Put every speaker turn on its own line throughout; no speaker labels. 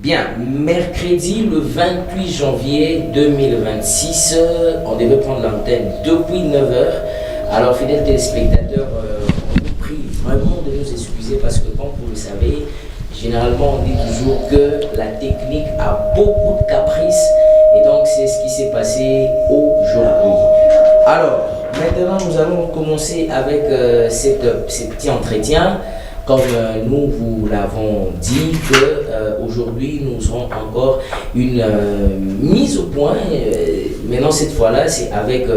Bien, mercredi le 28 janvier 2026, on devait prendre l'antenne depuis 9h. Alors, fidèles téléspectateurs, on vous prie vraiment de nous excuser parce que, comme vous le savez, généralement on dit toujours que la technique a beaucoup de caprices et donc c'est ce qui s'est passé aujourd'hui. Alors, maintenant nous allons commencer avec ces petits entretiens. Comme nous vous l'avons dit que aujourd'hui nous aurons encore une mise au point. Maintenant cette fois-là c'est avec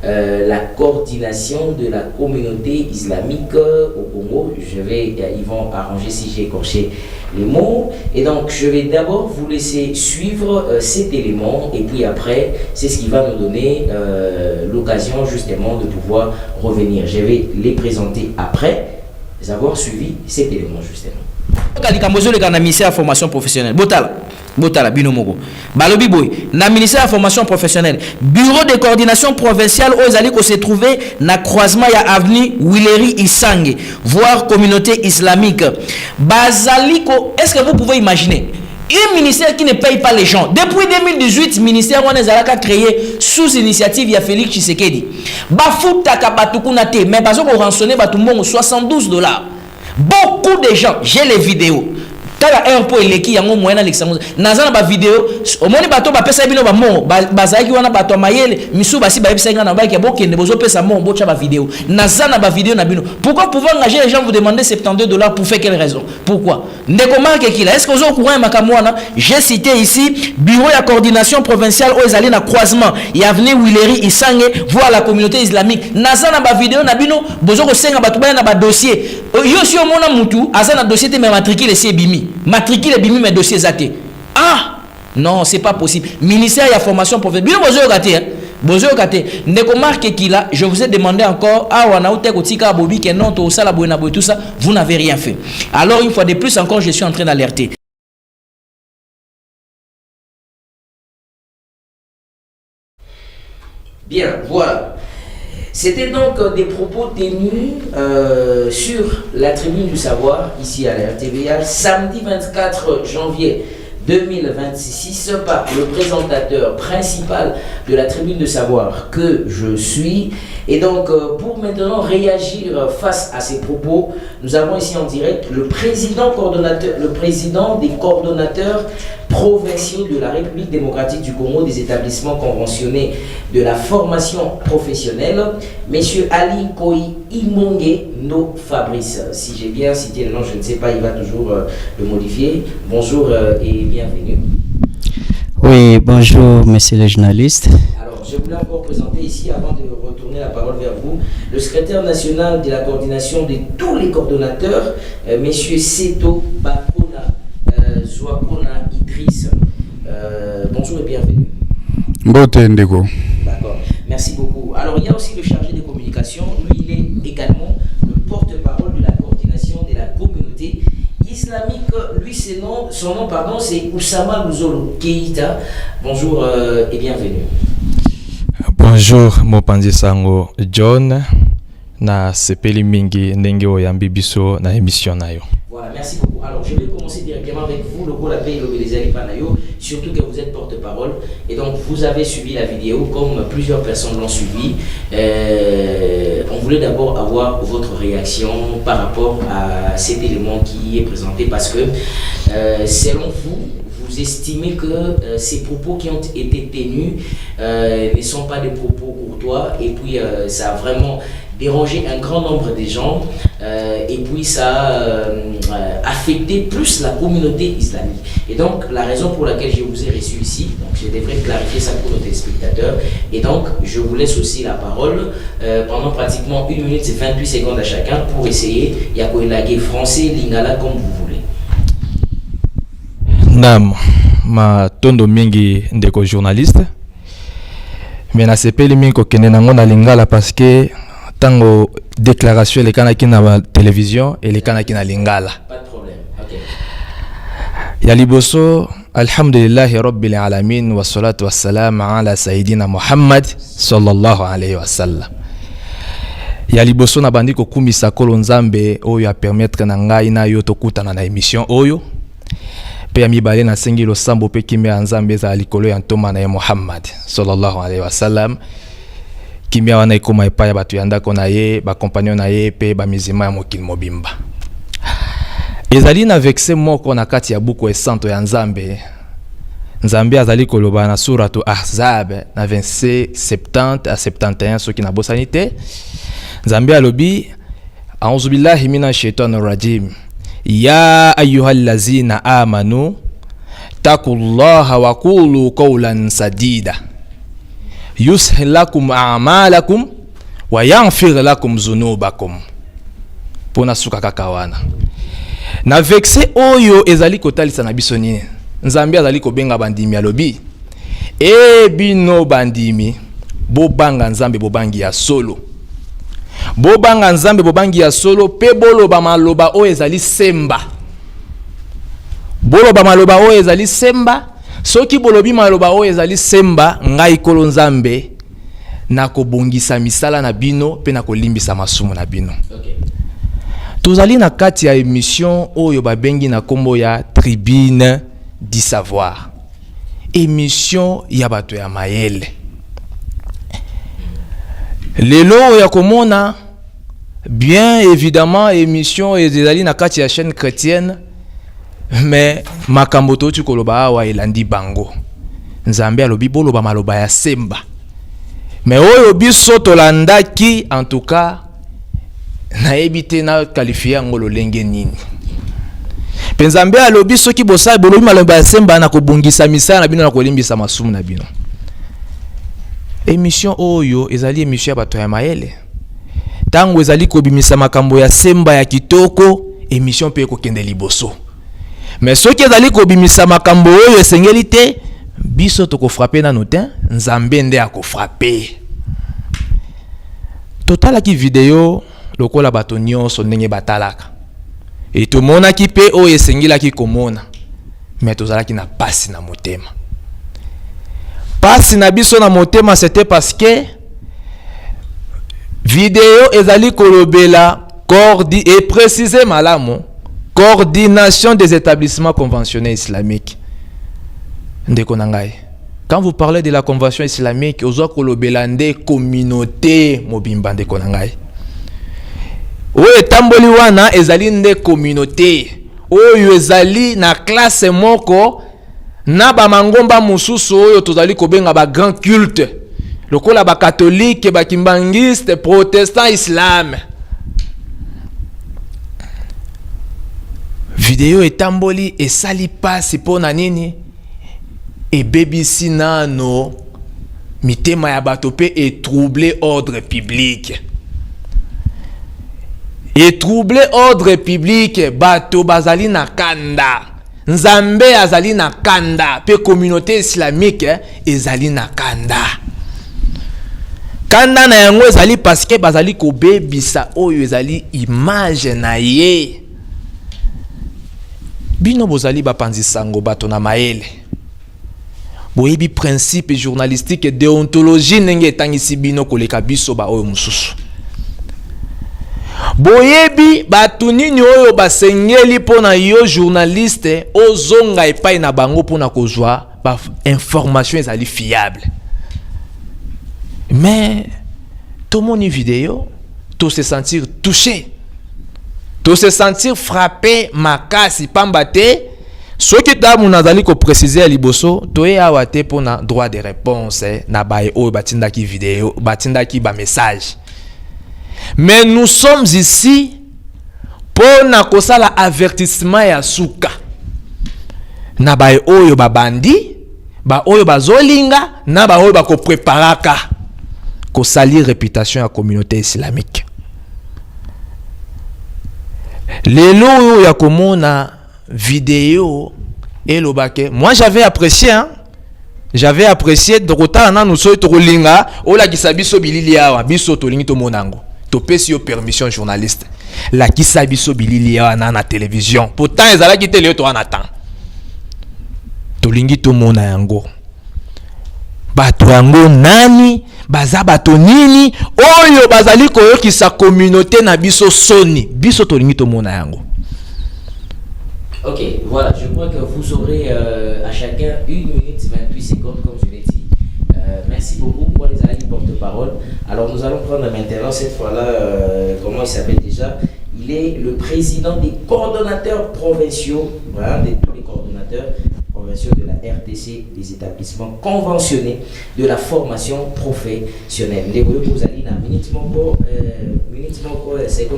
la coordination de la communauté islamique au Congo. Ils vont arranger si j'ai écorché les mots. Et donc je vais d'abord vous laisser suivre cet élément et puis après c'est ce qui va nous donner l'occasion justement de pouvoir revenir. Je vais les présenter après avoir suivi cet élément justement. Le ministère de la formation professionnelle, Botala, Binomoko. Balobi Boy, na ministère de la formation professionnelle, bureau de coordination provinciale aux alliés qui se trouvé na croisement ya avenue Willery Isange, voire communauté islamique. Bazaliko, est-ce que vous pouvez imaginer? Un ministère qui ne paye pas les gens. Depuis 2018, le ministère a créé sous initiative de Félix Tshisekedi. Bafutaka batukunate, mais parce qu'on rançonné batumbongo $72. Beaucoup de gens, j'ai les vidéos. Tala airport eleki yango moyena Alexandre nazana ba vidéo omoni bato ba pesa bino ba mo bazaki wana bato mayele misu basi ba ebisenga na baki bokende bozo pesa mo bocha ba vidéo nazana ba vidéo na bino. Pourquoi pouvoir engager les gens vous demander $72 pour faire quelle raison? Pourquoi? Ndeko marque qui là est-ce que vous au courant makamwana? J'ai cité ici bureau de coordination provinciale aux alliés na croisement et avenue Willery Isange voir la communauté islamique nazana ba vidéo na bino bozo ko senga bato ba na ba dossier yo si omona mutu azana dossier te me matricule c'est bimi matricule bimi mes dossiers zate. Ah non, c'est pas possible. Ministère de la formation professionnelle. Bien bozo gâté. Ndeko marque qui là, je vous ai demandé encore wana uté ko tika bobi que non to sala boina boy tout ça, vous n'avez rien fait. Alors une fois de plus encore je suis en train d'alerter. Bien, voilà. C'était donc des propos tenus sur la tribune du savoir, ici à la RTVA, samedi 24 janvier 2026 par le présentateur principal de la tribune de savoir que je suis. Et donc, pour maintenant réagir face à ces propos, nous avons ici en direct le président des coordonnateurs provinciaux de la République démocratique du Congo des établissements conventionnés de la formation professionnelle, M. Ali Koi Imonge No Fabrice. Si j'ai bien cité le nom, je ne sais pas, il va toujours le modifier. Bonjour et bienvenue.
Oui, bonjour, monsieur le journaliste.
Alors, je voulais encore présenter ici, avant de retourner la parole vers vous, le secrétaire national de la coordination de tous les coordonnateurs, M. Seto Bakona Zouakona Idriss. Bonjour et bienvenue.
D'accord.
Merci beaucoup. Alors, il y a aussi le chargé de communication. Lui, il est également le porte-parole de la coordination de la communauté islamique. Lui, son nom, c'est Oussama Luzolo Keita. Bonjour et bienvenue.
Bonjour, Mopanzi Sango John. Na sepeli mingi ndenge oyambi biso na émission nayo.
Voilà, merci beaucoup. Alors, je vais commencer directement avec vous, le rôle appelé Lobelezali Panayo, surtout que vous êtes porte-parole. Et donc, vous avez suivi la vidéo, comme plusieurs personnes l'ont suivi. On voulait d'abord avoir votre réaction par rapport à cet élément qui est présenté, parce que, selon vous estimez que ces propos qui ont été tenus ne sont pas des propos courtois, et puis ça a vraiment dérangé un grand nombre de gens, et puis ça a affecté plus la communauté islamique. Et donc, la raison pour laquelle je vous ai reçu ici, donc je devrais clarifier ça pour nos téléspectateurs, et donc je vous laisse aussi la parole pendant pratiquement 1 minute et 28 secondes à chacun pour essayer, il y a quoi français, lingala, comme vous voulez.
Nam, ma tondo mingi ndeko journaliste, mais na sepeli mingi ko kende nango na lingala parce que tango déclaration les kanaki na télévision et les kanaki na lingala.
Pas de problème. OK.
Ya liboso alhamdulillahi rabbil alamin wa salatu wassalam ala sayidina Muhammad sallallahu alayhi wa sallam. Ya liboso na bandi ko kumisa kolo nzambe oyo a permettre na ngai na yo tokutana na émission oyo. pe ya mibale na sengi losambo pe kimia ya Nzambe za likolo ya ntoma na ye Muhammad sallallahu alaihi wasallam. Kimia wana ekoma epai ya bato ya ndako na ye, ba compagnon na ye pe ba mizima ya mokili mobimba. Ezali na vexe moko na kati ya buku esanto ya Nzambe. Nzambe azali koloba na suratu Ahzab na verset 70 à 71 soki na bosani te. Nzambe alobi a'udhu billahi minash shaitanir rajim. Ya ayyuhallazina amanu taqullaha wa qulu qawlan sadida yuslih lakum a'malakum wa yaghfir lakum dhunubakum. Pona suka kakawana. Na vexe oyo ezali kotalisa na biso nini? Nzambe azali kobenga bandimi alobi bino bandimi bobanga Nzambe bobangi ya solo. Bobanga Nzambe bobangi ya solo pe boloba maloba o ezali semba. Boloba maloba o ezali semba. Soki bolobi maloba o ezali semba, ngai kolo Nzambe na kobongisa misala na bino pe na kolimbisa masumu na bino. Okay. Tozali na kati ya émission oyo babengi na kombo ya Tribune du Savoir. Émission ya bato ya mayele. Lelo ya komona bien évidemment émission ezali na kati ya chaîne chrétienne, mais makambo totu koloba awa elandi bango. Nzambe alobi boloba maloba ya semba. Mais oyo biso tolandaki en tout cas na ebite na qualifier ngolo lenge nini. Penzambe alobi soki bosa bolobi maloba ya semba na kobungisa misala na bino na kolimbisa masumu na bino. Émission oyo ezali émission ya bato ya mayele. Tango ezali kobimisa makambo ya semba ya kitoko, émission pe kokende liboso. Mais soki ezali kobimisa makambo oyo esengeli te, biso toko frapper na notin, Nzambe nde akofrapper. Totala ki video lokola bato nyonso ndenge batalaka. Et to mona ki pe oyo esengela ki komona. Mais tozala ki na pasi na motema. Pasi na biso na motema c'était parce que vidéo ezali kolobela et préciser malamu coordination des établissements conventionnels islamiques. Ndeko nangai. Quand vous parlez de la convention islamique, ozo kolobela nde communauté mobimba ndeko nangai. Oyo tamboli wana ezali nde communauté. Oyo ezali na classe moko na ba mangomba mususu oyo tozali kobenga ba grand culte. Lokola ba catholique, ba kimbangiste, protestant, islam. Video etamboli esali pasi pona nini? Ebebisi nano mitema ya bato pe et troubler ordre public. Et troubler ordre public bato bazali na kanda. Nzambe azali na kanda pe communauté islamique ezali na kanda. Kanda na yango ezali parce que bazali kobebisa oyo ezali image na ye. Bino bozali bapanzi sango bato na maele. Boyebi principe journalistique et déontologie nenge etangisi bino koleka biso ba oyo mususu. Boyebi batu nini oyo basengeli pona yo journaliste ozonga epai na bango pona kozwa ba information ezali fiable. Mais tout mon vidéo, tout se sentir touché, tout se sentir frappé, makasi, pambate. Ce qui t'a mon azali ko préciser à liboso, toye awate pour na droit de réponse, na bae o batinda ki vidéo, batinda ki ba message. Mais nous sommes ici pour na kosala avertissement ya suka. Na bae oyo ba bandi, ba oyo ba zolinga, na ba oyo ba ko préparaka. Ko salir réputation à communauté islamique. Lelo ya komona vidéo et le baquet. Moi j'avais apprécié J'avais apprécié de retard na nous so to linga o la kisabiso bilili awa biso to lingi to monango. To pesi yo permission journaliste. La kisabiso bilili awa na télévision. Pourtant ezala ki télé to en attend. To lingi to mona yango. Bato yango nani baza bato nini oyo bazali koyoki sa communauté na biso soni biso tolingi to mona yango.
Ok, voilà, je crois que vous aurez à chacun 1 minute 28 secondes, comme je l'ai dit. Merci beaucoup pour les amis porte-parole. Alors, nous allons prendre maintenant, cette fois-là, comment il s'appelle déjà? Il est le président des coordonnateurs provinciaux, voilà, de tous les coordonnateurs provinciaux de la RTC, des établissements conventionnés de la formation professionnelle. Les vous allez dans minute seconde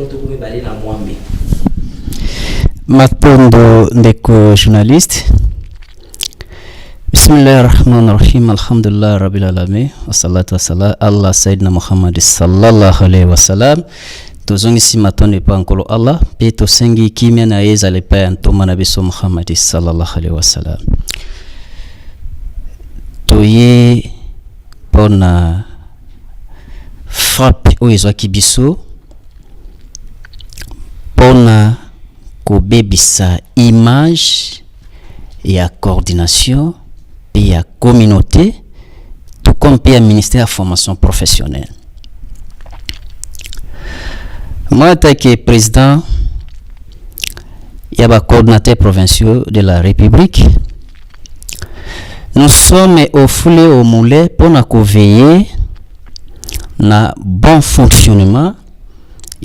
tout comme aller dans Mwambe.
Matondo ndeko journaliste. Bismillahirrahmanirrahim. Alhamdulillah rabbil alamin. Wassalatu wassalam Allah sayyidina Muhammad sallallahu alaihi wasallam. Tozongisi matondo pa nkolo Allah pe tosengi kimia na yeza le pa ntoma na biso Muhammad sallallahu alaihi wasallam. Toye pona frappe oyezo kibiso pona kobebisa image ya coordination et ya communauté tout comme pe ya ministère de formation professionnelle. Moi que président yaba coordinateur provinciaux de la République, nous sommes au foulé au moulet pour nous veiller na bon fonctionnement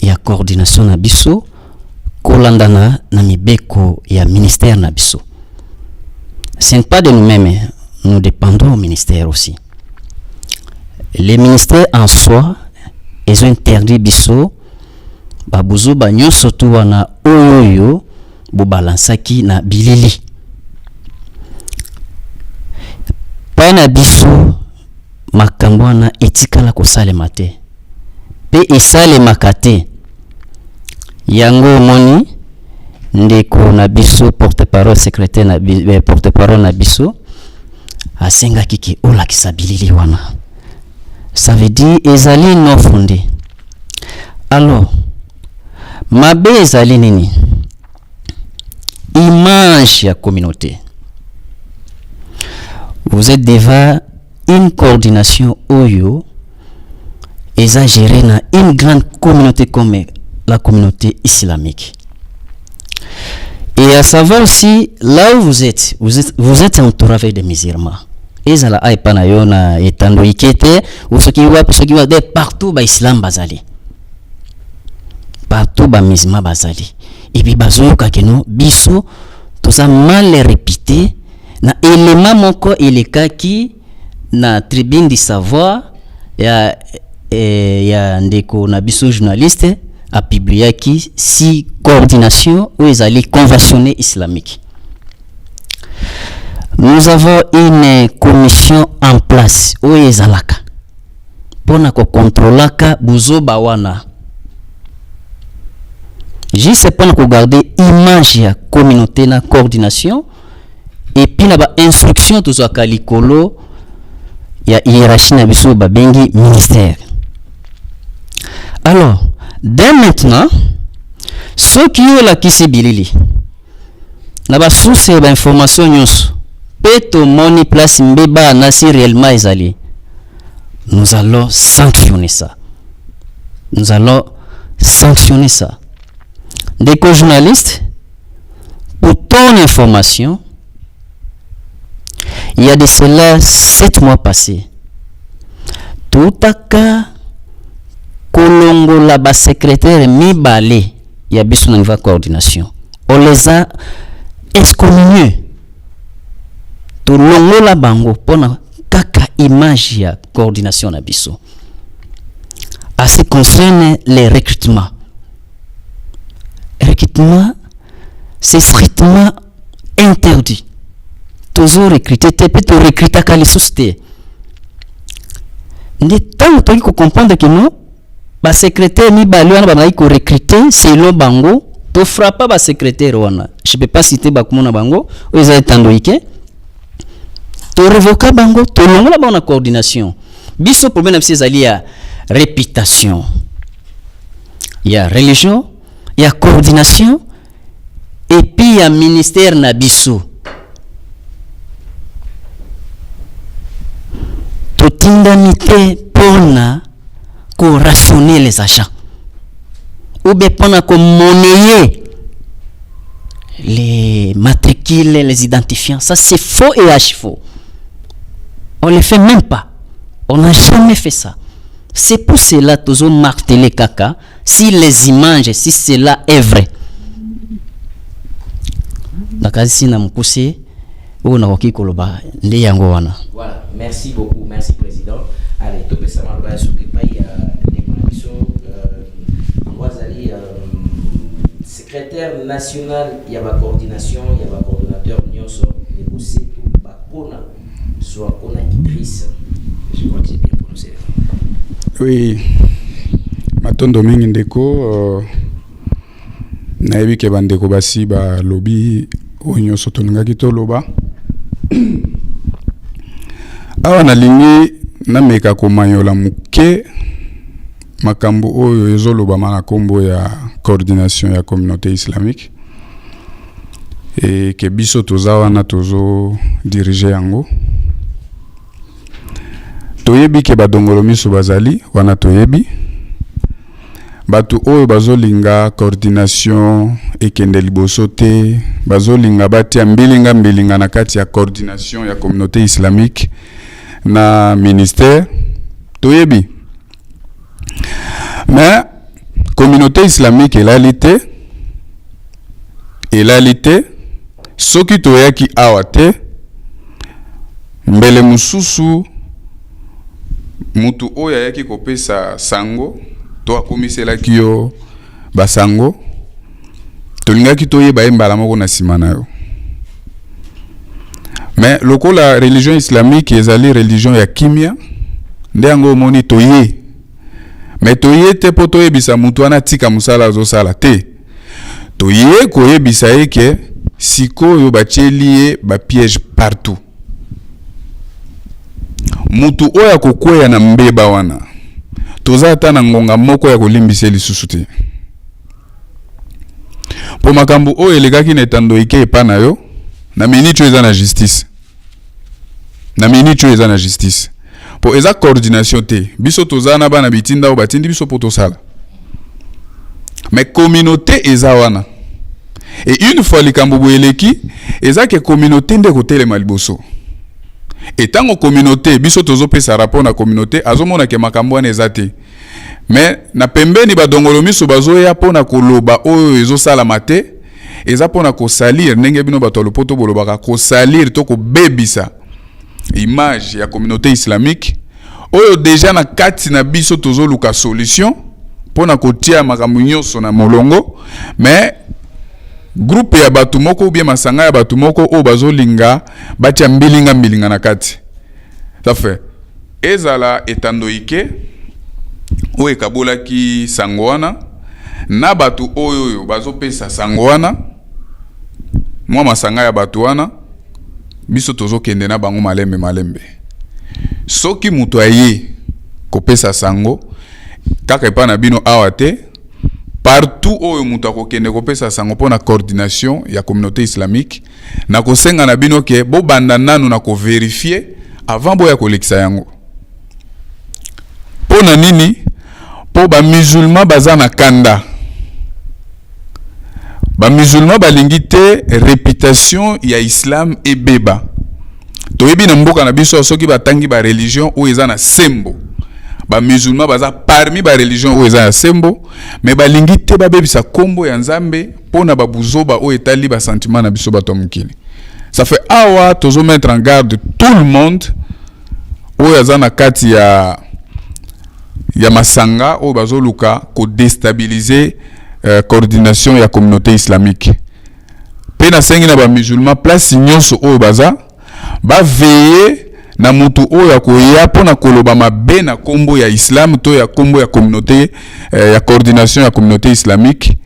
et la coordination na biso kolandana na mibeko ya ministère na biso. Ce n'est pas de nous-mêmes, nous dépendons au ministère aussi. Les ministères en soi, ils ont interdit biso babuzo ba nyoso tu wana oyo bo balansaki na bilili. Pana biso makambo na etikala ko salema te. Pe esale makate. Yango moni ndeko na biso porte-parole secrétaire na porte-parole na biso asenga kiki ola kisabilili wana. Ça veut dire ezali non fondé. Alors mabe ezali nini? Image ya communauté. Vous êtes devant une coordination oyo exagérée dans une grande communauté comme la communauté islamique. Et à savoir aussi, là où vous êtes entouré avec des musulmans. Et ça la aipana yona etando ikete ou ce qui va partout ba islam bazali. Partout ba musulman bazali. Et puis bazoyoka keno biso toza mal répété na élément moko elekaki na tribune du savoir ya ndeko na biso journaliste a publié qui si coordination ou ezali conventionnée islamique. Nous avons une commission en place où ezalaka pona ko contrôlaka buzo bawana. Juste pona ko garder image ya communauté na coordination et puis na ba instruction to zo kalikolo ya hiérarchie na biso ba bengi ministère. Alors dès maintenant, ceux qui ont la kisibilili, na ba source ba information nyonso, peto moni place mbeba na si réellement ezali. Nous allons sanctionner ça. Nous allons sanctionner ça. Des co-journalistes, pour ton information, il y a de cela 7 mois passés. Tout à cas kolongo la ba secrétaire mibale ya biso na niveau coordination on les a excommuniés to longo la bango pona kaka image ya coordination na biso. À ce qui concerne les recrutements, c'est strictement interdit. Toujours recruter te peut recruter ka les sociétés. Ne tant que tu comprendre que non ba secrétaire ni ba lwana ba ko recruter selon bango to frappa ba secrétaire wana. Je peux pas citer ba komona bango o eza tandoike to revoka bango to longola ba na coordination. Biso problème c'est ali ya réputation. Il y a religion, il y a coordination et puis il y a ministère na biso. To tindamite pona ko rationner les agents ou bien pendant qu'on monnayer les matricules, les identifiants. Ça, c'est faux et archi-faux. On ne le fait même pas. On n'a jamais fait ça. C'est pour cela que nous avons martelé caca. Si les images, si cela est vrai. Voilà,
merci beaucoup, merci président. Allez, tout le monde va sur le pays secrétaire national, il y a la coordination, il y a le coordonnateur, négocier tout, Bakona, soit Kona Idriss. Je crois que c'est bien prononcé.
Oui, Matondo mingi ndeko nayebi ke bandeko basi ba lobby onyo sotoningaki to loba awa nalingi nameka komanyola muke makambo oyo ezoloba na kombo ya coordination ya communauté islamique et ke biso toza wana tozo diriger yango toyebi ke badongolo miso bazali wana toyebi batu oyo bazolinga coordination ekende liboso te bazolinga batia mbilinga na kati ya coordination ya communauté islamique na ministère toyebi mais communauté islamique elalité soki toyaki awa te mbele mususu mutu oyo ayaki kopesa sango to akomiselaki yo basango tolingaki toyeba ye mbala moko na nsima na yo mais lokola religion islamique ezali religion ya kimia nde yango omoni toye mais toye te po toyebisa mutu wana tika musala azosala te toye koyebisa ye ke sikoyo batieli ye bapiège partout mutu oyo akokweya na mbeba wana toza ata na ngonga moko ya kolimbisa lisusu te po makambo oyo elekaki na etando ike epa na yo na miniti oyo eza na justice po eza coordination te biso toza na bana bitinda oyo batindi biso po tosala mais communauté eza wana et une fois likambo boye eleki eza ke communauté nde kotelema liboso etango communauté biso tozopesa rapport na communauté azomona ke makambo wana eza te mais na pembeni badongolo miso bazoya pona koloba oyo ezosalama te eza pona kosalir ndenge bino bato lopoto bolobaka kosalir to kobebisa image ya communauté islamique oyo déjà na kati na biso tozoluka solution pona kotia makambo nyonso na molongo mais groupe ya batu moko ou bien masanga ya batu moko o bazolinga batia mbilinga na kati ça fait ezala etando ike o ekabolaki sango wana na batu oyo bazopesa sango wana mwa masanga ya batu wana biso tozokende na bango malembe soki mutu aye kopesa sango kaka epa na bino awa te partout oyo mutu akokende kopesa sango pona coordination ya communauté islamique na kosenga na bino ke bo banda nanu na ko vérifier avant boya kolekisa yango pona nini po ba musulman baza na kanda ba musulman balingi te réputation ya islam ebeba toyebi na mboka na biso soki batangi ba religion oyo eza na sembo ba musulman baza parmi ba religion oyo eza na sembo mais balingi te babebisa kombo ya nzambe pona babuzoba oyo etali ba sentiment na biso bato mukili ça fait awa tozo mettre en garde tout le monde oyo eza na kati ya masanga oyo bazoluka ko déstabiliser coordination ya communauté islamique pe na sengi na ba musulman place nyonso oyo baza ba veiller na mutu oyo akoya pona koloba mabe na kombo ya islam to ya kombo ya communauté ya coordination ya communauté islamique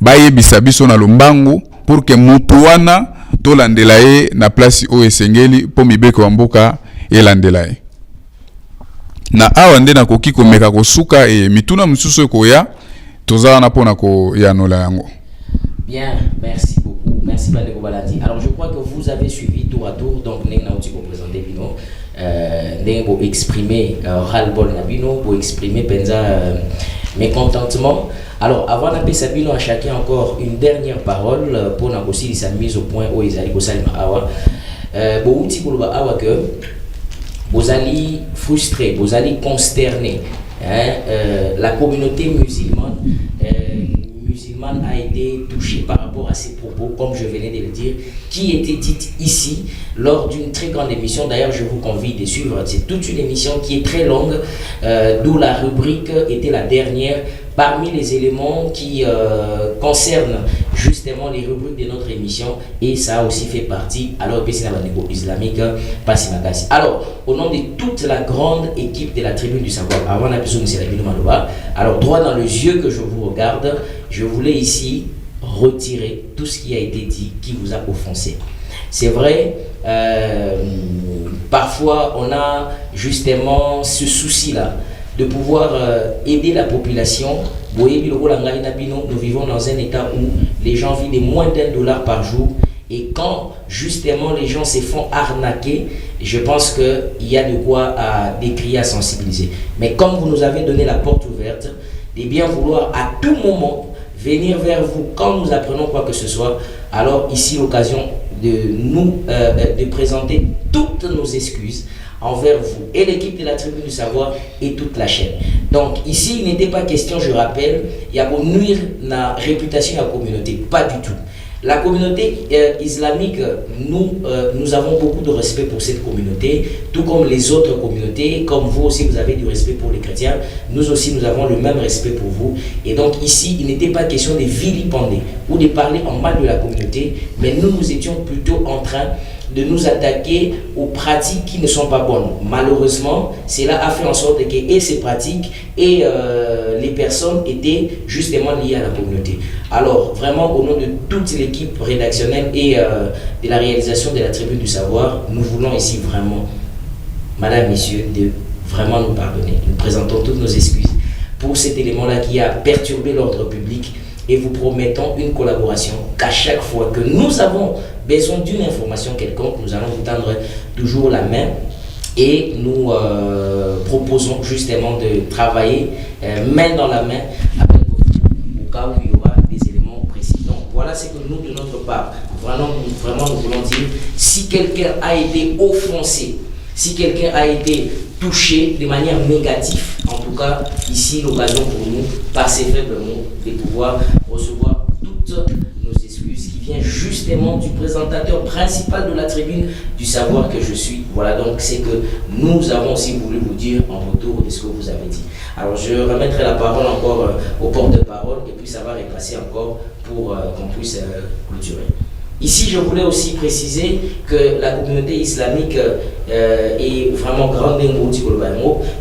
bayebisa biso na lombangu pour que mutu wana to landela ye na place oyo esengeli po mibeko ya mboka elandela ye na awa nde na koki komeka kosuka e mituna mususu koya toza wana pona ko ya nola yango.
Bien, merci beaucoup. Merci Bandeko Baladi. Alors je crois que vous avez suivi tour à tour, donc Neng Nauti pour présenter Bino, Neng pour exprimer ras-le-bol na Bino, pour exprimer Penza mécontentement. Alors, avant d'appeler Sabino à chacun encore une dernière parole pour négocier sa mise au point où ils allaient awa. Bouti Koulouba awa que vous allez frustrer, vous allez consterner la communauté musulmane. Musulmane a été touché par rapport à ces propos, comme je venais de le dire, qui étaient dites ici lors d'une très grande émission. D'ailleurs, je vous convie de suivre. C'est toute une émission qui est très longue, d'où la rubrique était la dernière. Parmi les éléments qui concernent justement les rubriques de notre émission, et ça a aussi fait partie, alors islamique, alors, au nom de toute la grande équipe de la Tribune du Savoir, avant la personne de alors droit dans les yeux que je vous regarde, je voulais ici retirer tout ce qui a été dit qui vous a offensé. C'est vrai, parfois on a justement ce souci-là de pouvoir aider la population. Nous vivons dans un état où les gens vivent de moins $1 par jour, et quand justement les gens se font arnaquer, je pense qu'il y a de quoi à décrire, à sensibiliser. Mais comme vous nous avez donné la porte ouverte, de bien vouloir à tout moment venir vers vous quand nous apprenons quoi que ce soit, alors ici l'occasion de nous de présenter toutes nos excuses envers vous et l'équipe de la Tribune du Savoir et toute la chaîne. Donc ici, il n'était pas question, je rappelle, il y a pour nuire la réputation de la communauté, pas du tout. La communauté islamique, nous avons beaucoup de respect pour cette communauté, tout comme les autres communautés, comme vous aussi vous avez du respect pour les chrétiens, nous aussi nous avons le même respect pour vous. Et donc ici, il n'était pas question de vilipender ou de parler en mal de la communauté, mais nous étions plutôt en train de nous attaquer aux pratiques qui ne sont pas bonnes. Malheureusement, cela a fait en sorte que et ces pratiques et les personnes étaient justement liées à la communauté. Alors, vraiment, au nom de toute l'équipe rédactionnelle et de la réalisation de la Tribune du Savoir, nous voulons ici vraiment, Madame, Messieurs, de vraiment nous pardonner. Nous présentons toutes nos excuses pour cet élément-là qui a perturbé l'ordre public, et vous promettons une collaboration qu'à chaque fois que nous avons besoin d'une information quelconque, nous allons vous tendre toujours la main, et nous proposons justement de travailler main dans la main avec vous au cas où il y aura des éléments précis. Donc voilà ce que nous de notre part, vraiment nous voulons dire. Si quelqu'un a été offensé, si quelqu'un a été touché de manière négative, en tout cas ici l'occasion pour nous, par ces faibles mots, de pouvoir recevoir toutes nos excuses qui viennent justement du présentateur principal de la Tribune du Savoir que je suis. Voilà donc c'est que nous avons aussi voulu vous dire en retour de ce que vous avez dit. Alors je remettrai la parole encore au porte-parole, et puis ça va repasser encore pour qu'on puisse clôturer. Ici, je voulais aussi préciser que la communauté islamique est vraiment grande,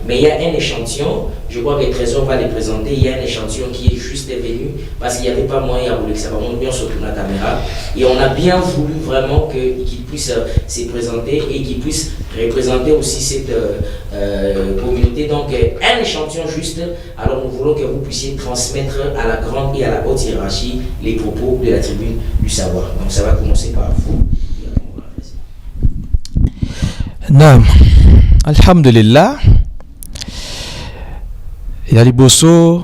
mais il y a un échantillon, je crois que Trésor va les présenter, il y a un échantillon qui est juste venu parce qu'il n'y avait pas moyen que ça va bien surtout la caméra, et on a bien voulu vraiment qu'il puisse se présenter et qu'il puisse représenter aussi cette communauté. Donc un échantillon juste, alors nous voulons que vous puissiez transmettre à la grande et à la haute hiérarchie les propos de la Tribune du Savoir. Donc ça va commencer par vous.
Naam, alhamdulillah. Yaliboso,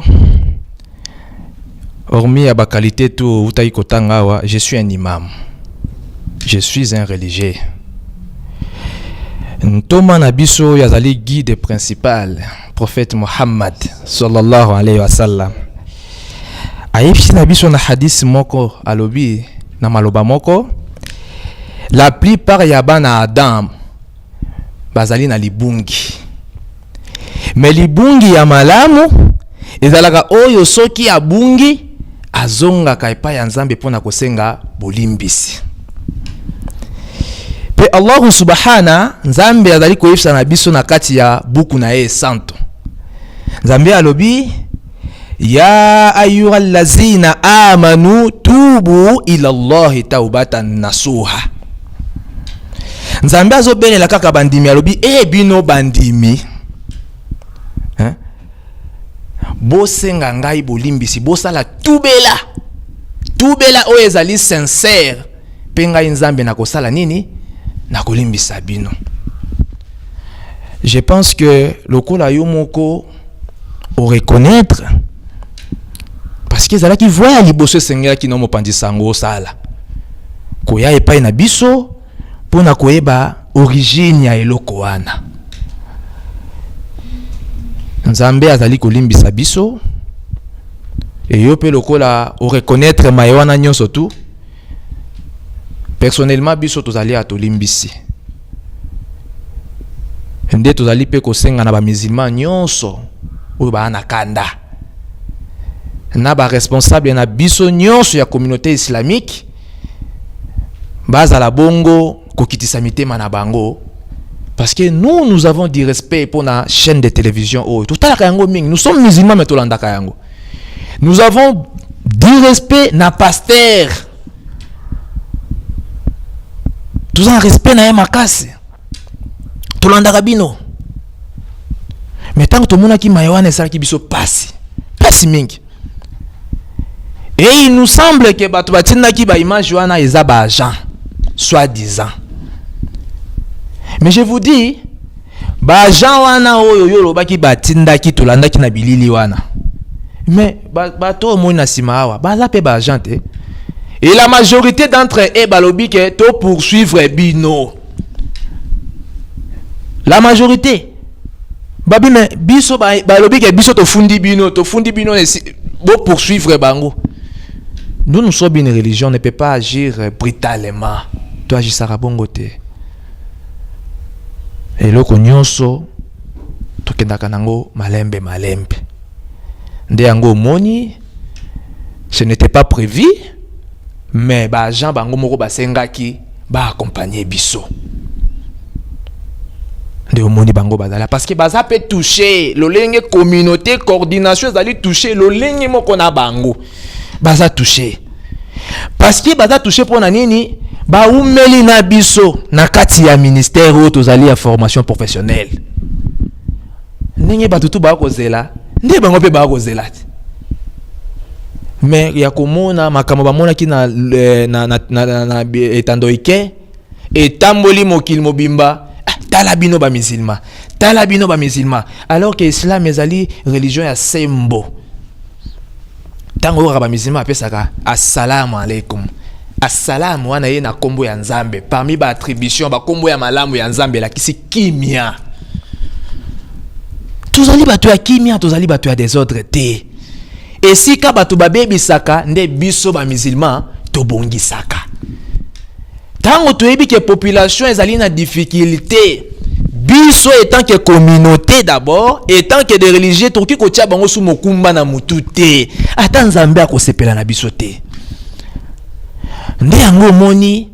hormis à ma qualité tout utaï kotangawa, je suis un imam. Je suis un religieux. Ntoma nabiso yazali guide principal, prophète Muhammad sallallahu alayhi wa sallam. Aïpsi nabiso na hadith moko alobi na maloba moko. La plupart yabana Adam bazali na libungi. Mais libungi ya malamu ezalaka oyo soki abungi azonga kaipa ya Nzambe pona kosenga bolimbisi. Pe Allah subhana Nzambe azali koyebisa na biso na kati ya buku na ye santo. Nzambe alobi ya ayyuhallazina amanu tubu ila Allah taubatan nasuha. Nzambe azobelela kaka bandimi alobi bino bandimi bosenga ngai bolimbisi bosala tubela oyo ezali sincère pe ngai Nzambe na kosala nini na kolimbisa bino. Je pense que lokola yo moko o reconnaître parce que ezalaki voya liboso esengeli na mopandisa yango osala koya epai na biso mpona koyeba origine ya eloko wana. Nzambe azali kolimbisa biso eyo mpe lokola oreconnaître maye wana nyonso tu. Personnellement biso tozali atolimbisi nde tozali mpe kosenga na bamusulman nyonso oyo baa na kanda na baresponsable na biso nyonso ya communauté islamique bazala bongo kokitisa mitema na bango, parce que nous avons du respect pour la chaîne de télévision oyo totalaka yango mingi. Nous sommes musulmans mais tolandaka yango. Nous avons du respect na pasteur, tout un respect na makasi tolandaka bino, mais tant que tout le monde qui maïwana esalaki biso pasi mingi. Et il nous semble que bato batindaki ba image wana eza ba agent soi-disant. Mais je vous dis, ba agent wana oyo yo lobaki batindaki tolandaki na bilili wana, mais bato mo na sima awa baza pe ba agent te. Et la majorité d'entre eux balobi que to poursuivre bino. La majorité babi mais biso balobi que biso to fundi bino bo poursuivre bango. Nous sommes une religion, on ne peut pas agir brutalement. Tu agis sarabongote. Et loko nyonso tokendaka nango malembe. Nde yango moni, ce n'était pas prévu, mais ba Jean bango moko basengaki ba accompagner biso. Nde moni bango bazala parce que baza peut toucher lolenge communauté coordination zali toucher lolenge moko na bango. Baza touché parce que baza touché pour na nini ba umeli na biso na kati ya ministère o tozali ya formation professionnelle ndenge batutu ba kozela nde bango pe ba kozela mais ya komona makambo bamona ki na etandoike etamboli mokili mobimba tala bino ba musulman alors que islam ezali religion ya sembo. Tango raba musulman apesaka assalamu alaikum. Assalamu wana ye na kombo ya Nzambe. Parmi ba attribution ba kombo ya malamu ya Nzambe la kisi kimia. Tozali batu ya kimia, tozali batu ya désordre te. Et si ka batu ba bebisaka nde biso ba musulman to bongisaka. Tango toyebi ke population ezali na difficulté. Biso étant que communauté d'abord, étant que des religieux, toki ko tia bango sous mokumba na mutute. Ata Nzambe akosepela na biso te. Nde yango moni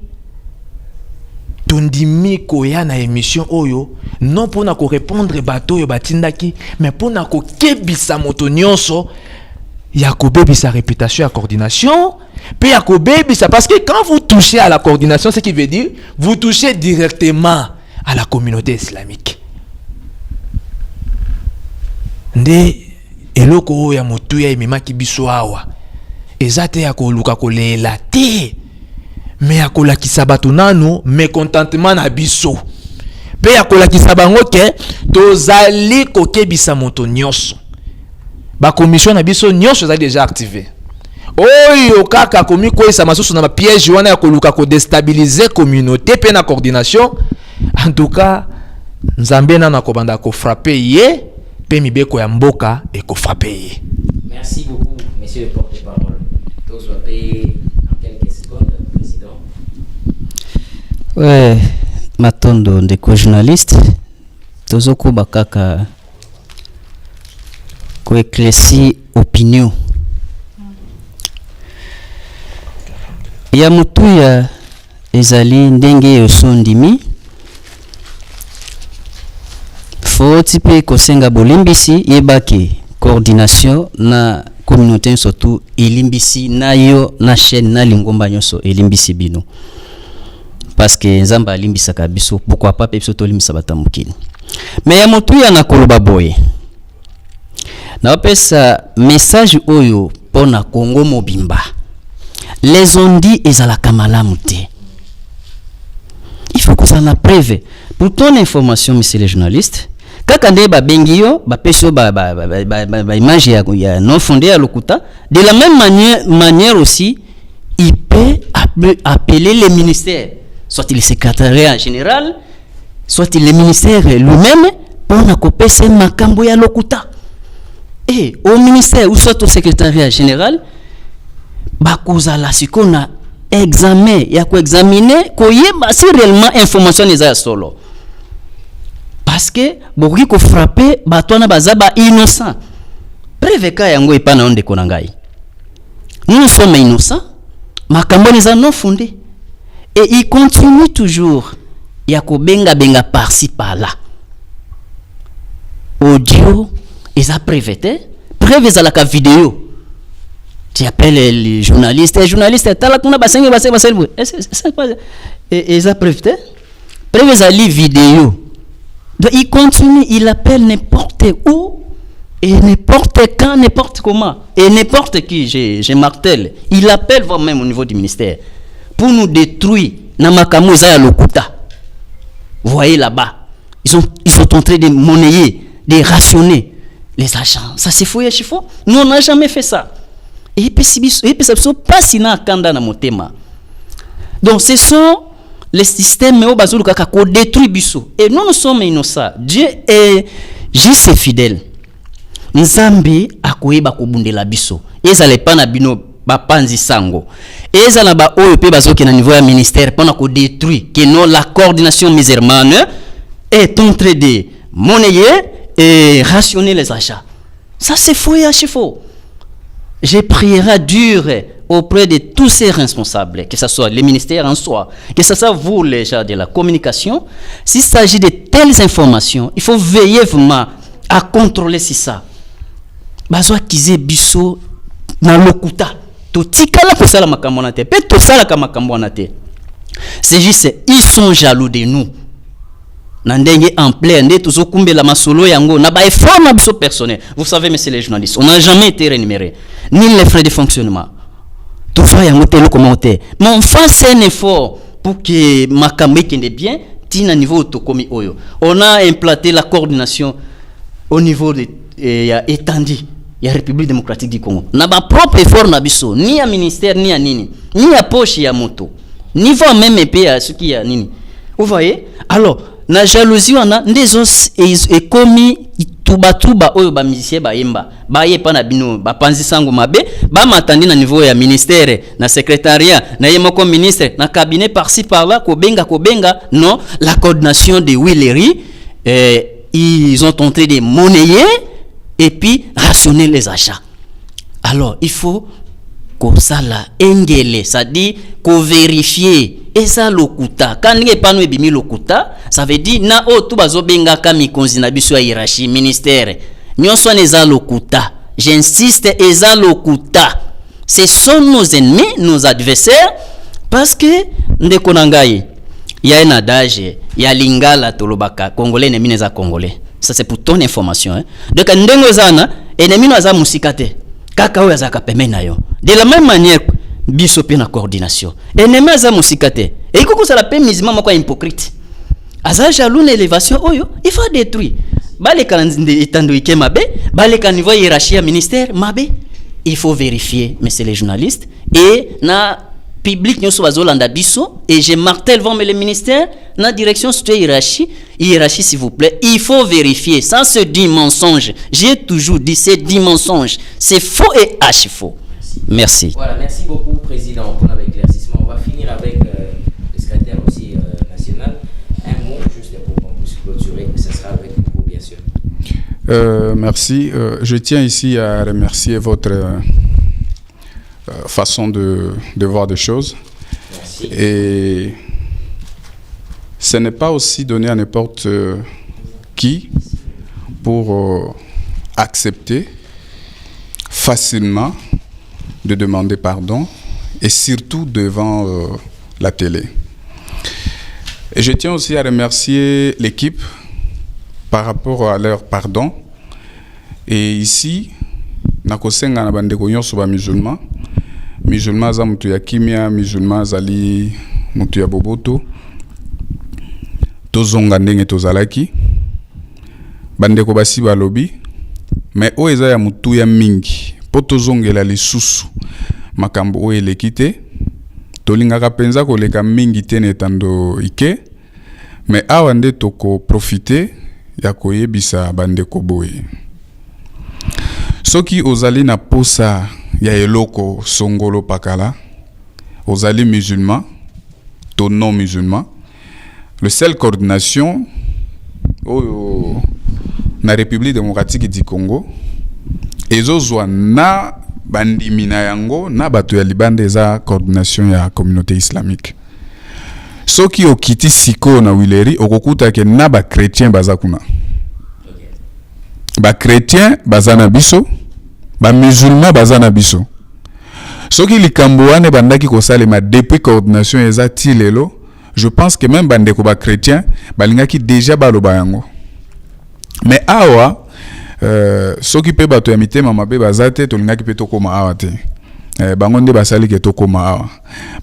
tondimi koya na émission oyo non pona ko répondre bato yo batindaki, mais pona ko kebisa moto nyonso ya ko bebisa réputation ya coordination, puis ya ko bebisa parce que quand vous touchez à la coordination, ce qui veut dire vous touchez directement à la communauté islamique. Nde eloko ya motu ya imemaki biso awa ezate ya koluka kolela te, mais ya kolakisa bato nanu mécontentement na biso pe ya kolakisa bango ke tozali kokebisa moto nyonso. Ba commission na biso nyonso ezali déjà activé. Oyo kaka komi koisa masusu na piège wana ya koluka ko déstabiliser communauté pe na coordination. En tout cas, Nzambe na kobanda ko frapper ye, pe mibeko ya mboka e ko frapper ye.
Merci beaucoup, monsieur le porte-parole. Donc, je vais payer en quelques secondes, président.
Ouais, matondo ndeko journaliste, tozoko bakaka ko éclairci opinion. Ya mutu ya ezali ndenge yosondimi. Faut pe kosenga bolimbisi yebaki coordination na communauté surtout elimbisi na yo na chaîne na lingomba nyonso elimbisi bino parce que Nzamba alimbisa kabiso pourquoi pas pe biso limbisa batamukini mais ya motu ya na koloba boye na pesa message oyo pona Congo mobimba les ondi ezalaka malamu te. Il faut que ça na preuve pour ton information monsieur les journalistes kaka nde babengi yo bapeso image ya non fondé à Lokuta. De la même manière aussi, il peut appeler les ministères, soit le secrétariat général, soit le ministère lui-même, pour nakopesa makambo ya Lokuta. Et au ministère ou soit au secrétariat général, bakozala sikona examen ya ko examiner koyeba si réellement information eza solo. Parce que boki ko frapper batwana bazaba innocent. Preuve ka yango epana onde konangai. Nous sommes innocents, makambo neza non fondé. Et il continue toujours ya ko benga par-ci par-là. Audio eza preuve eza la vidéo. Tu appelles les journalistes, tala kuna basengi c'est pas eza preuve eza li vidéo. Donc il continue, il appelle n'importe où et n'importe quand, n'importe comment et n'importe qui, j'ai martèle. Il appelle voire même au niveau du ministère pour nous détruire na makambo eza ya Lokuta. Vous voyez là-bas, ils sont en train de monnayer, de rationner les agents. Ça c'est faux, nous on n'a jamais fait ça. Et puis ça pas sina kanda na motema. Donc ce sont les systèmes mais au bazulu kaka ko détruit biso. Et nous sommes innocents. Dieu est juste fidèle. Nzambe akoyeba ko bundela biso. Ezale pa na bino ba panzi sango. Ezala ba oyo pe bazoki na niveau ya ministère pendant ko détruit que non la coordination musulmane est en train de monnayer et rationner les achats. Ça c'est faux et archi-faux. Je prierai dur auprès de tous ces responsables, que ce soit les ministères en soi, que ce soit vous les gens de la communication. S'il s'agit de telles informations, il faut veiller vraiment à contrôler si ça. Bazwa kize biso na Lokuta. To tikala ko sala makambo na te, pe to sala ka makambo na te. C'est juste ils sont jaloux de nous. Nandenge en plein nde tozokumbela masolo yango na ba effort na biso personnel. Vous savez messieurs les journalistes, on n'a jamais été rémunéré ni les frais de fonctionnement. Tout ça yango telo comment te. Mais on fait un effort pour que makambo kende bien tina niveau tokomi oyo. On a implanté la coordination au niveau de étendu ya République démocratique du Congo. Na ba propre effort na biso ni ya ministère ni ya nini, ni ya poche ya moto. Niveau même épée à ce qui y a nini. Vous voyez? Alors na jalousie wana ndezos e komi tuba oyo ba musicien ba yemba ba yepa na bino ba panzi sango mabe ba matandi na niveau ya ministère na secrétariat na yemo comme ministre na cabinet par-ci par-là ko benga non la coordination de Willery ils ont tenté de monnayer et puis rationner les achats. Alors il faut ko sala engele, ça dit ko vérifier eza Lokuta. Quand nge pano ebimi Lokuta, ça veut dire na o tu bazo benga ka mikonzi na biso ya hiérarchie ministère. Nyonso eza Lokuta. J'insiste, eza Lokuta. Ce sont nos ennemis, nos adversaires, parce que ndeko nangai il y a un adage, il y a lingala tolobaka congolais ennemi neza congolais. Ça c'est pour ton information hein. Donc ndengo zana ennemi naza musikate. Kaka oyo azaka pemena na yo. De la même manière biso pe na coordination. Ennemi aza musikate. Et iko kozala pe mizima mako hypocrite. Aza jaloux na élévation oyo, il faut détruire. Baleka nzinde etando ike mabe, baleka niveau hiérarchie ministère mabe. Il faut vérifier, messieurs les journalistes, et na public nyoso bazolanda biso et je martèle devant les ministères na direction sur hiérarchie s'il vous plaît, il faut vérifier sans se dire mensonge. J'ai toujours dit c'est dit mensonge, c'est faux et archi faux. Merci.
Voilà, merci beaucoup président pour l'éclaircissement. On va finir avec le secrétaire aussi national. Un mot juste pour qu'on puisse clôturer, ce sera avec vous bien sûr.
Merci. Je tiens ici à remercier votre façon de voir des choses.
Merci.
Et ce n'est pas aussi donné à n'importe qui pour accepter facilement de demander pardon et surtout devant la télé. Et je tiens aussi à remercier l'équipe par rapport à leur pardon. Et ici, nakosenga na bandeko nyonso ba musulman za mutu ya kimia, musulman zali mutu ya boboto, tozonga ndenge tozalaki, bandeko basi balobi mais o eza ya mutu ya mingi po tozongela lisusu makambo o eleki te tolingaka penza koleka mingi te na etando ike mais awa nde toko profite ya koyebisa bandeko boye soki ozali na posa ya eloko songolo pakala ozali musulman to non musulman le seul coordination na République démocratique du Congo ezozwa na bandimi na yango na bato ya libanda eza coordination ya communauté islamique soki okiti siko na wileri okokuta ke na ba chrétien baza kuna ba chrétien baza na biso ba musulman baza na biso soki likambo wane bandaki kosalema depuis coordination eza ti lelo je pense que même bandeko ba chrétien balingaki déjà baloba yango mais awa soki pe bato ya mitema mabe bazate tolingaki pe tokoma awa te bango nde basali ke tokoma awa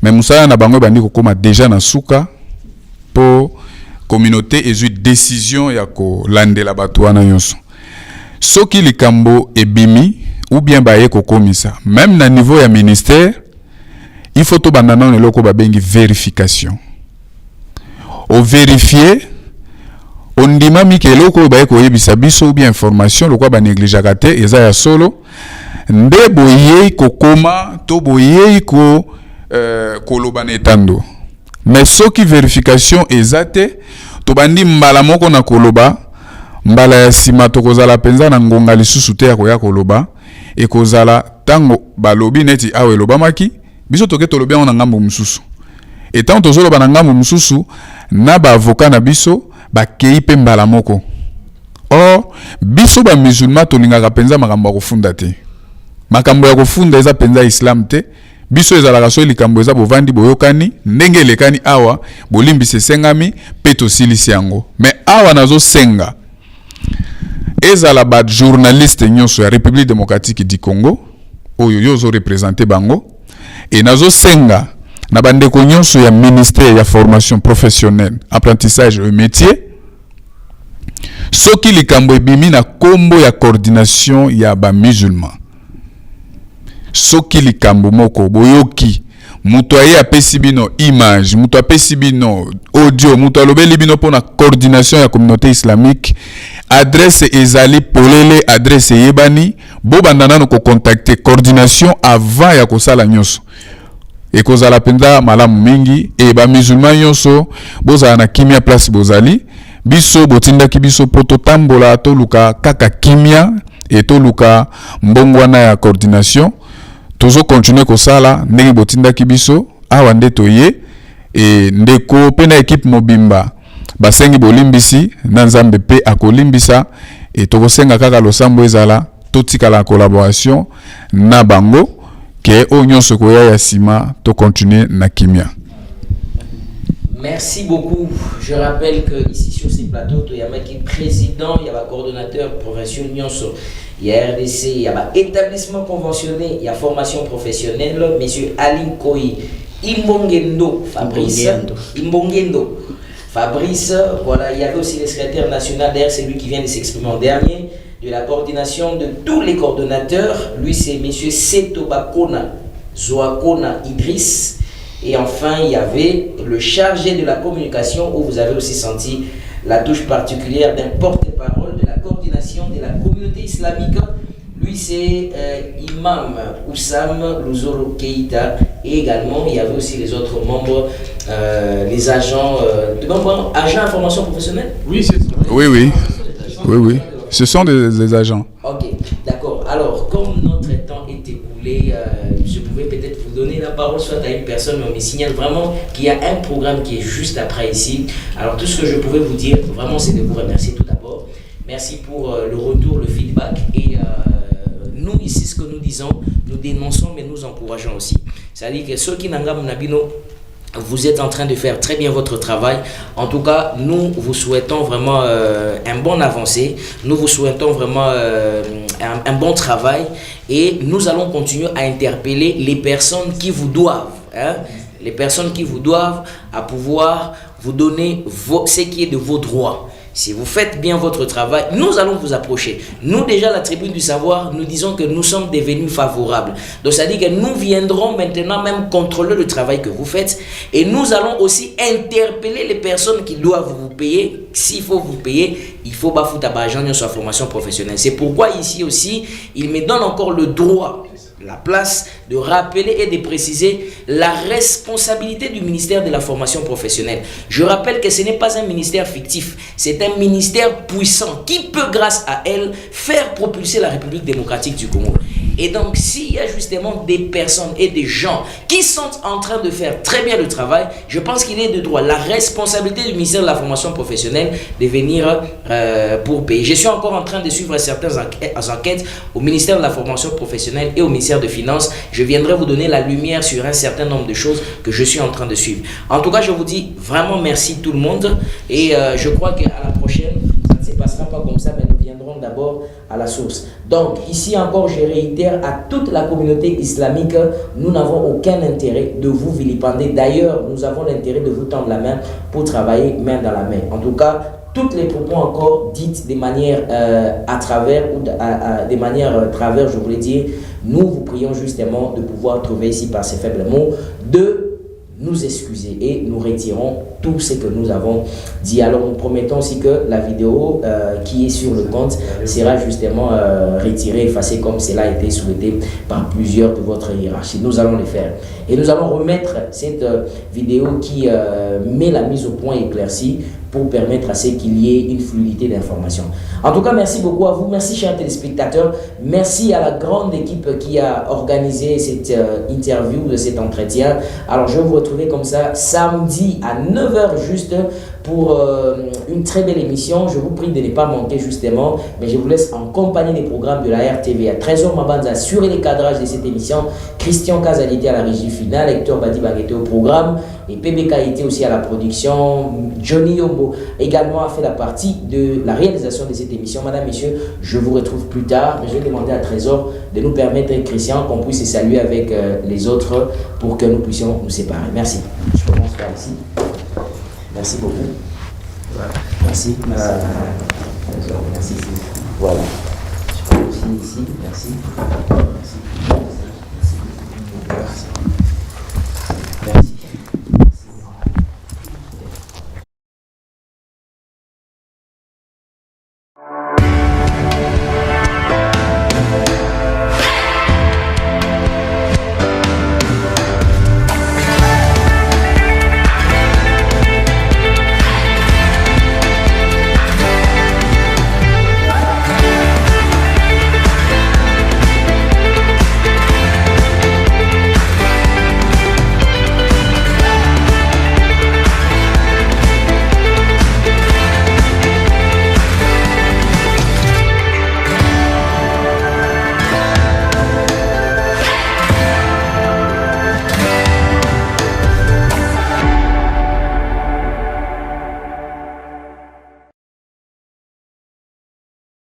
mais musala na bango bandi kokoma déjà na suka po communauté ezui décision ya ko landela bato wana nyonso soki likambo ebimi ou bien baye kokomisa même na niveau ya ministère il faut to bandana na loko babengi vérification au vérifier on dima mi keloko baye koyebisa biso ou bien information lokwa ba négligeaka te eza ya solo nde boye kokoma to boye ko koloba na etando mais soki vérification eza te to bandi mbala moko na koloba mbala ya sima to kozala penza na ngonga lisusu te ya koya koloba e kozala tango balobi neti awe lobamaki biso toke tolobi na ngambo mususu etant tozoloba na ngambo mususu na ba avocat na biso bakei pe mbala moko or biso ba musulman tolingaka penza makambo ya kofunda te makambo ya kofunda eza penza islam te biso ezalaka so likambo eza bovandi boyokani ndenge elekani awa bolimbisi sengami pe tosilisi yango mais awa nazo senga ezala ba journaliste nyonso ya République démocratique du Congo oyo yozo représenter bango et nazo senga na bandeko nyonso ya ministère ya formation professionnelle apprentissage et métier soki likambo ebimi na kombo ya coordination ya ba musulman soki likambo moko boyoki muto aye apesi bino image muto apesi bino audio muto alobeli bino pona coordination ya communauté islamique adresse ezali polele adresse yebani bo bandana no ko contacter coordination avant ya kosala nyonso et kozala penda malamu mingi et ba musulman nyonso bozala na kimia place bozali biso botindaki biso poto tambola to luka kaka kimia et to luka mbongwana ya coordination tozo continuer kosala ndenge botindaki biso awa nde toye et ndeko pena équipe mobimba basengi bolimbisi na nzambe pe akolimbisa et tokosenga kaka losambo ezala totikala la collaboration na bango ke onyo sokoya ya sima to continuer na kimia.
Merci beaucoup. Je rappelle que ici sur ces plateaux, il y a un président, il y a un coordonnateur professionnel, il y a RDC, il y a un établissement conventionné, il y a formation professionnelle, monsieur Aline Koyi, Imbongendo, Fabrice, Imbongendo, Fabrice, voilà, il y avait aussi le secrétaire national, d'ailleurs c'est lui qui vient de s'exprimer en dernier, de la coordination de tous les coordonnateurs, lui c'est monsieur Seto Bakona, Zoakona Idriss. Et enfin, il y avait le chargé de la communication où vous avez aussi senti la touche particulière d'un porte-parole de la coordination de la communauté islamique. Lui, c'est Imam Oussam Luzolo Keïta. Et également, il y avait aussi les autres membres, les agents, agents d'information professionnelle.
Oui, c'est ça. Oui. Ce sont des agents.
Ok, d'accord. Alors, comme notre temps est écoulé, je pouvais peut-être vous donner la parole soit à une personne, mais on me signale vraiment qu'il y a un programme qui est juste après ici. Alors, tout ce que je pouvais vous dire, vraiment, c'est de vous remercier tout d'abord. Merci pour le retour, le feedback. Et nous, ici, ce que nous disons, nous dénonçons, mais nous encourageons aussi. C'est-à-dire que ceux qui n'ont pas vous êtes en train de faire très bien votre travail. En tout cas, nous vous souhaitons vraiment un bon avancée. Nous vous souhaitons vraiment un bon travail. Et nous allons continuer à interpeller les personnes qui vous doivent. Les personnes qui vous doivent à pouvoir vous donner ce qui est de vos droits. Si vous faites bien votre travail, nous allons vous approcher. Nous, déjà, la tribune du savoir, nous disons que nous sommes devenus favorables. Donc, ça dit que nous viendrons maintenant même contrôler le travail que vous faites et nous allons aussi interpeller les personnes qui doivent vous payer. S'il faut vous payer, il faut bafouta bagagner sur la formation professionnelle. C'est pourquoi ici aussi, il me donne encore le droit, la place de rappeler et de préciser la responsabilité du ministère de la formation professionnelle. Je rappelle que ce n'est pas un ministère fictif, c'est un ministère puissant qui peut, grâce à elle, faire propulser la République démocratique du Congo. Et donc, s'il y a justement des personnes et des gens qui sont en train de faire très bien le travail, je pense qu'il est de droit la responsabilité du ministère de la formation professionnelle de venir pour payer. Je suis encore en train de suivre certaines enquêtes au ministère de la formation professionnelle et au ministère de Finances. Je viendrai vous donner la lumière sur un certain nombre de choses que je suis en train de suivre. En tout cas, je vous dis vraiment merci tout le monde et je crois qu'à la prochaine, ça ne se passera pas comme ça, mais nous viendrons d'abord à la source. Donc, ici encore, je réitère à toute la communauté islamique, nous n'avons aucun intérêt de vous vilipender. D'ailleurs, nous avons l'intérêt de vous tendre la main pour travailler main dans la main. En tout cas, toutes les propos encore dites de manière à travers, ou de manière travers, je voulais dire, nous vous prions justement de pouvoir trouver ici par ces faibles mots, de nous excuser et nous retirons tout ce que nous avons dit. Alors nous promettons aussi que la vidéo qui est sur le compte sera justement retirée, effacée comme cela a été souhaité par plusieurs de votre hiérarchie. Nous allons le faire. Et nous allons remettre cette vidéo qui met la mise au point éclaircie pour permettre à ce qu'il y ait une fluidité d'informations. En tout cas, merci beaucoup à vous. Merci, chers téléspectateurs. Merci à la grande équipe qui a organisé cette interview, de cet entretien. Alors, je vais vous retrouver comme ça samedi à 9h juste pour une très belle émission. Je vous prie de ne pas manquer justement, mais je vous laisse en compagnie des programmes de la RTV. À 13h, Mabanza assurer les cadrages de cette émission. Christian Kazalité à la régie finale, Hector Badiba était au programme et PBK était aussi à la production. Johnny Yombo également a fait la partie de la réalisation de cette émission. Madame, messieurs, je vous retrouve plus tard, mais je vais demander à Trésor de nous permettre, Christian, qu'on puisse se saluer avec les autres pour que nous puissions nous séparer. Merci. Je commence par ici. Merci beaucoup. Voilà. Merci. Merci. Voilà. Je commence aussi ici. Merci. Merci.